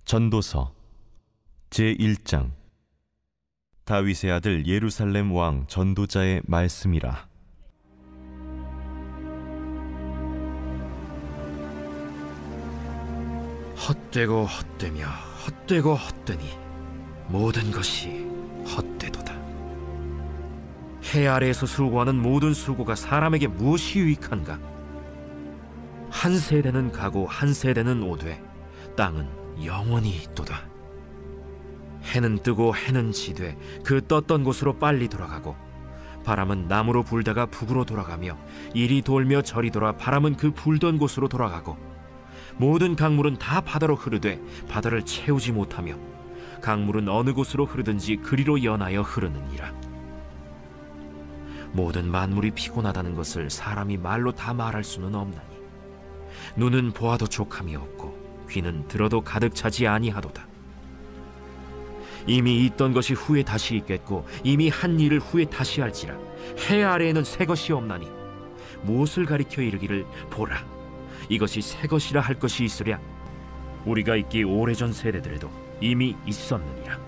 전도서 제1장. 다윗의 아들 예루살렘 왕 전도자의 말씀이라. 헛되고 헛되며 헛되고 헛되니 모든 것이 헛되도다. 해 아래에서 수고하는 모든 수고가 사람에게 무엇이 유익한가? 한 세대는 가고 한 세대는 오되 땅은 영원히 있도다. 해는 뜨고 해는 지되 그 떴던 곳으로 빨리 돌아가고, 바람은 남으로 불다가 북으로 돌아가며 이리 돌며 저리 돌아 바람은 그 불던 곳으로 돌아가고, 모든 강물은 다 바다로 흐르되 바다를 채우지 못하며 강물은 어느 곳으로 흐르든지 그리로 연하여 흐르느니라. 모든 만물이 피곤하다는 것을 사람이 말로 다 말할 수는 없나니, 눈은 보아도 족함이 없고 귀는 들어도 가득 차지 아니하도다. 이미 있던 것이 후에 다시 있겠고 이미 한 일을 후에 다시 할지라. 해 아래에는 새 것이 없나니 무엇을 가리켜 이르기를 보라, 이것이 새 것이라 할 것이 있으랴. 우리가 있기 오래전 세대들에도 이미 있었느니라.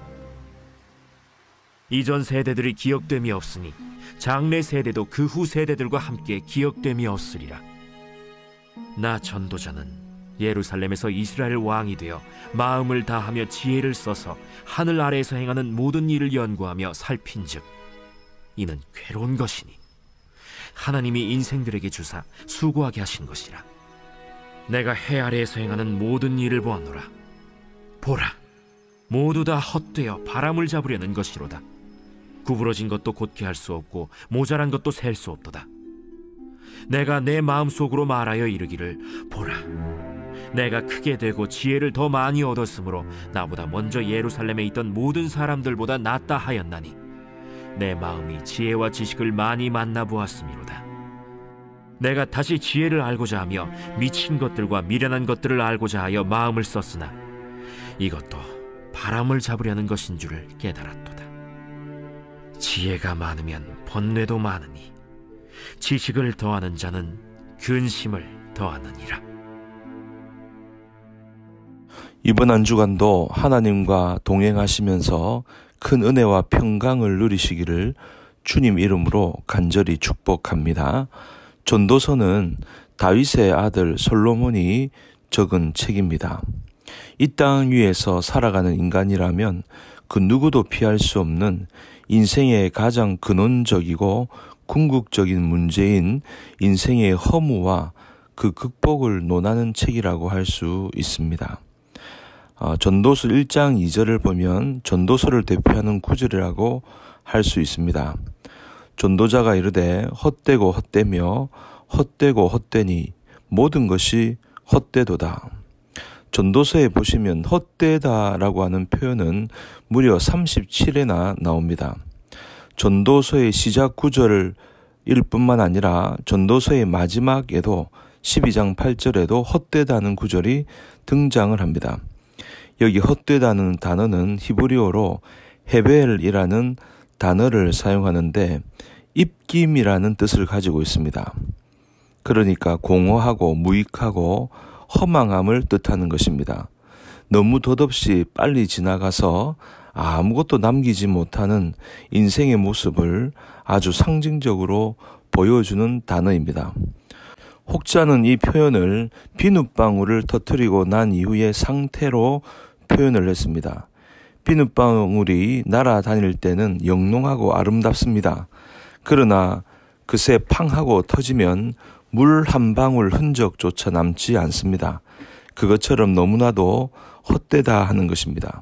이전 세대들이 기억됨이 없으니 장래 세대도 그 후 세대들과 함께 기억됨이 없으리라. 나 전도자는 예루살렘에서 이스라엘 왕이 되어 마음을 다하며 지혜를 써서 하늘 아래에서 행하는 모든 일을 연구하며 살핀즉 이는 괴로운 것이니 하나님이 인생들에게 주사 수고하게 하신 것이라. 내가 해 아래에서 행하는 모든 일을 보았노라. 보라, 모두 다 헛되어 바람을 잡으려는 것이로다. 구부러진 것도 곧게 할 수 없고 모자란 것도 셀 수 없도다. 내가 내 마음속으로 말하여 이르기를 보라, 내가 크게 되고 지혜를 더 많이 얻었으므로 나보다 먼저 예루살렘에 있던 모든 사람들보다 낫다 하였나니 내 마음이 지혜와 지식을 많이 만나보았음이로다. 내가 다시 지혜를 알고자 하며 미친 것들과 미련한 것들을 알고자 하여 마음을 썼으나 이것도 바람을 잡으려는 것인 줄을 깨달았도다. 지혜가 많으면 번뇌도 많으니 지식을 더하는 자는 근심을 더하느니라. 이번 한 주간도 하나님과 동행하시면서 큰 은혜와 평강을 누리시기를 주님 이름으로 간절히 축복합니다. 전도서는 다윗의 아들 솔로몬이 적은 책입니다. 이 땅 위에서 살아가는 인간이라면 그 누구도 피할 수 없는 인생의 가장 근원적이고 궁극적인 문제인 인생의 허무와 그 극복을 논하는 책이라고 할 수 있습니다. 전도서 1장 2절을 보면 전도서를 대표하는 구절이라고 할 수 있습니다. 전도자가 이르되 헛되고 헛되며 헛되고 헛되니 모든 것이 헛되도다. 전도서에 보시면 헛되다라고 하는 표현은 무려 37회나 나옵니다. 전도서의 시작 구절일 뿐만 아니라 전도서의 마지막에도 12장 8절에도 헛되다는 구절이 등장을 합니다. 여기 헛되다는 단어는 히브리어로 헤벨이라는 단어를 사용하는데 입김이라는 뜻을 가지고 있습니다. 그러니까 공허하고 무익하고 허망함을 뜻하는 것입니다. 너무 덧없이 빨리 지나가서 아무것도 남기지 못하는 인생의 모습을 아주 상징적으로 보여주는 단어입니다. 혹자는 이 표현을 비눗방울을 터뜨리고 난 이후의 상태로 표현을 했습니다. 비눗방울이 날아다닐 때는 영롱하고 아름답습니다. 그러나 그새 팡하고 터지면 물 한 방울 흔적조차 남지 않습니다. 그것처럼 너무나도 헛되다 하는 것입니다.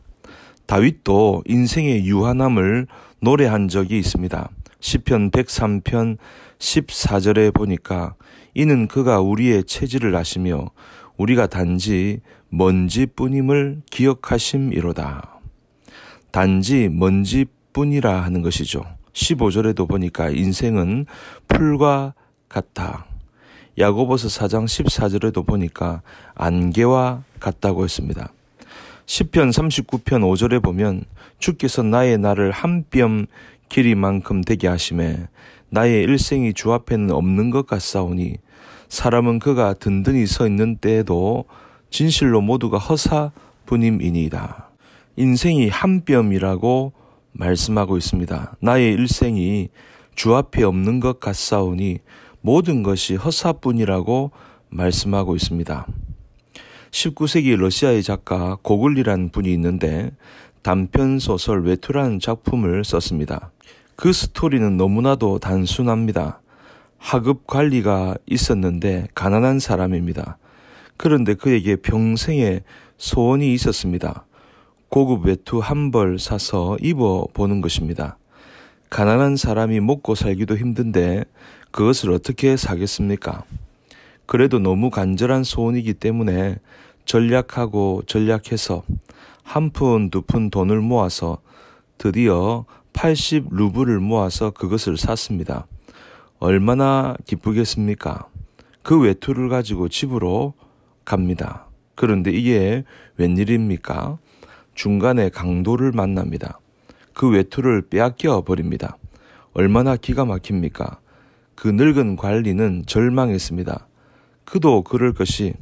다윗도 인생의 유한함을 노래한 적이 있습니다. 시편 103편 14절에 보니까 이는 그가 우리의 체질을 아시며 우리가 단지 먼지뿐임을 기억하심이로다. 단지 먼지뿐이라 하는 것이죠. 15절에도 보니까 인생은 풀과 같다. 야고보서 4장 14절에도 보니까 안개와 같다고 했습니다. 시편 39편 5절에 보면 주께서 나의 날을 한 뼘 길이만큼 되게 하심에 나의 일생이 주 앞에는 없는 것 같사오니 사람은 그가 든든히 서 있는 때에도 진실로 모두가 허사 뿐임이니이다. 인생이 한 뼘이라고 말씀하고 있습니다. 나의 일생이 주 앞에 없는 것 같사오니 모든 것이 허사뿐이라고 말씀하고 있습니다. 19세기 러시아의 작가 고글리라는 분이 있는데 단편소설 외투라는 작품을 썼습니다. 그 스토리는 너무나도 단순합니다. 하급 관리가 있었는데 가난한 사람입니다. 그런데 그에게 평생의 소원이 있었습니다. 고급 외투 한 벌 사서 입어보는 것입니다. 가난한 사람이 먹고 살기도 힘든데 그것을 어떻게 사겠습니까? 그래도 너무 간절한 소원이기 때문에 전략해서 한 푼, 두 푼 돈을 모아서 드디어 80루블을 모아서 그것을 샀습니다. 얼마나 기쁘겠습니까? 그 외투를 가지고 집으로 갑니다. 그런데 이게 웬일입니까? 중간에 강도를 만납니다. 그 외투를 빼앗겨 버립니다. 얼마나 기가 막힙니까? 그 늙은 관리는 절망했습니다. 그도 그럴 것이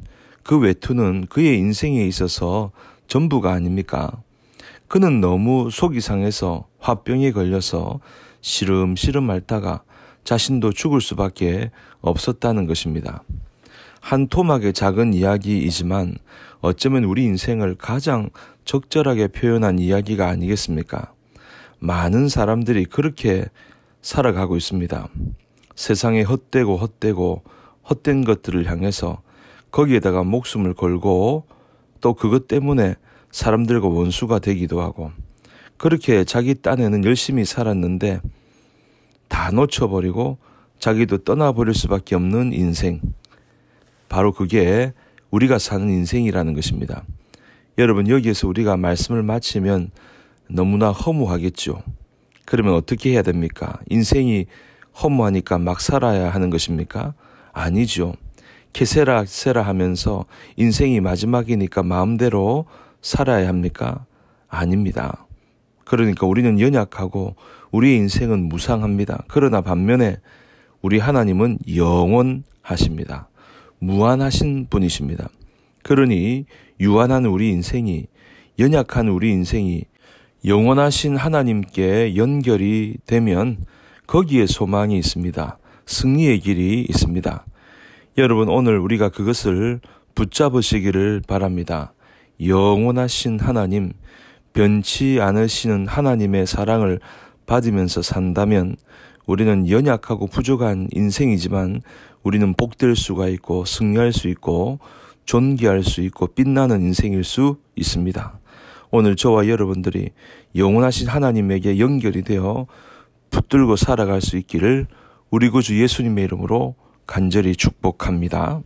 그 외투는 그의 인생에 있어서 전부가 아닙니까? 그는 너무 속이 상해서 화병에 걸려서 시름시름 앓다가 자신도 죽을 수밖에 없었다는 것입니다. 한 토막의 작은 이야기이지만 어쩌면 우리 인생을 가장 적절하게 표현한 이야기가 아니겠습니까? 많은 사람들이 그렇게 살아가고 있습니다. 세상에 헛되고 헛된 것들을 향해서 거기에다가 목숨을 걸고 또 그것 때문에 사람들과 원수가 되기도 하고 그렇게 자기 딴에는 열심히 살았는데 다 놓쳐버리고 자기도 떠나버릴 수밖에 없는 인생. 바로 그게 우리가 사는 인생이라는 것입니다. 여러분, 여기에서 우리가 말씀을 마치면 너무나 허무하겠죠. 그러면 어떻게 해야 됩니까? 인생이 허무하니까 막 살아야 하는 것입니까? 아니죠. 케세라 하면서 인생이 마지막이니까 마음대로 살아야 합니까? 아닙니다. 그러니까 우리는 연약하고 우리의 인생은 무상합니다. 그러나 반면에 우리 하나님은 영원하십니다. 무한하신 분이십니다. 그러니 유한한 우리 인생이, 연약한 우리 인생이 영원하신 하나님께 연결이 되면 거기에 소망이 있습니다. 승리의 길이 있습니다. 여러분, 오늘 우리가 그것을 붙잡으시기를 바랍니다. 영원하신 하나님, 변치 않으시는 하나님의 사랑을 받으면서 산다면 우리는 연약하고 부족한 인생이지만 우리는 복될 수가 있고 승리할 수 있고 존귀할 수 있고 빛나는 인생일 수 있습니다. 오늘 저와 여러분들이 영원하신 하나님에게 연결이 되어 붙들고 살아갈 수 있기를 우리 구주 예수님의 이름으로 간절히 축복합니다.